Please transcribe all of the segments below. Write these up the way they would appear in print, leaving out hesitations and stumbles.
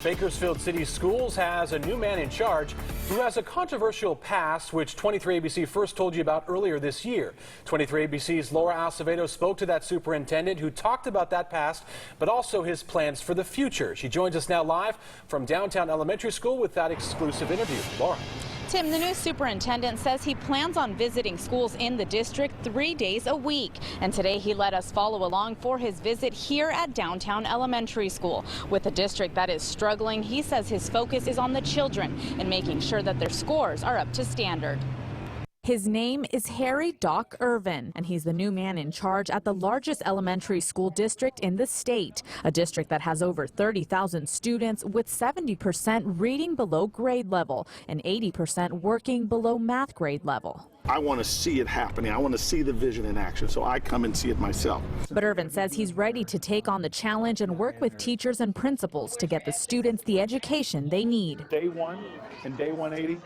Bakersfield City Schools has a new man in charge who has a controversial past, which 23 ABC first told you about earlier this year. 23 ABC's Laura Acevedo spoke to that superintendent who talked about that past, but also his plans for the future. She joins us now live from downtown elementary school with that exclusive interview. Laura. Tim, the new superintendent says he plans on visiting schools in the district 3 days a week. And today he let us follow along for his visit here at downtown elementary school. With a district that is struggling, he says his focus is on the children and making sure that their scores are up to standard. His name is Harry Doc Irvin, and he's the new man in charge at the largest elementary school district in the state, a district that has over 30,000 students with 70% reading below grade level and 80% working below math grade level. I want to see it happening. I want to see the vision in action, so I come and see it myself. But Irvin says he's ready to take on the challenge and work with teachers and principals to get the students the education they need. Day one and day 180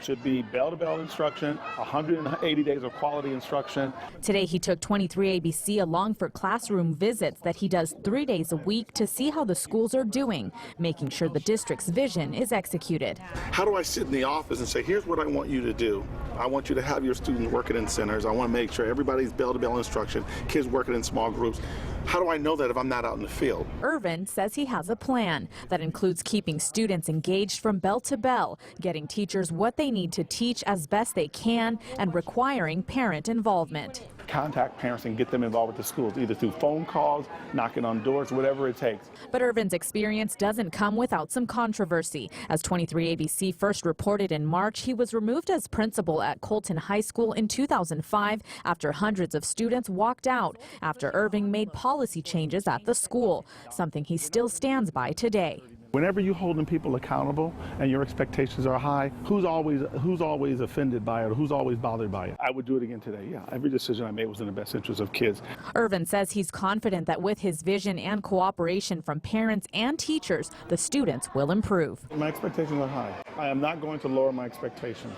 should be bell-to-bell instruction, 180 days of quality instruction. Today he took 23 ABC along for classroom visits that he does 3 days a week to see how the schools are doing, making sure the district's vision is executed. How do I sit in the office and say, here's what I want you to do. I want you to have your students working in centers. I want to make sure everybody's bell-to-bell instruction, kids working in small groups. How do I know that if I'm not out in the field? Irvin says he has a plan that includes keeping students engaged from bell to bell, getting teachers what they need to teach as best they can, and requiring parent involvement. Contact parents and get them involved with the schools, either through phone calls, knocking on doors, whatever it takes. But Irvin's experience doesn't come without some controversy. As 23 ABC first reported in March, he was removed as principal at Colton High School in 2005 after hundreds of students walked out after Irvin made policy changes at the school, something he still stands by today. Whenever you're holding people accountable and your expectations are high, who's always offended by it, or who's always bothered by it? I would do it again today. Yeah, every decision I made was in the best interest of kids. Irvin says he's confident that with his vision and cooperation from parents and teachers, the students will improve. My expectations are high. I am not going to lower my expectations,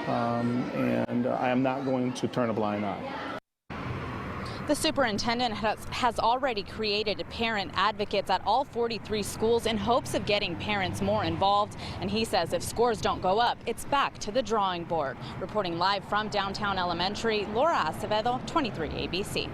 and I am not going to turn a blind eye. The superintendent has already created parent advocates at all 43 schools in hopes of getting parents more involved. And he says if scores don't go up, it's back to the drawing board. Reporting live from downtown elementary, Laura Acevedo, 23 ABC.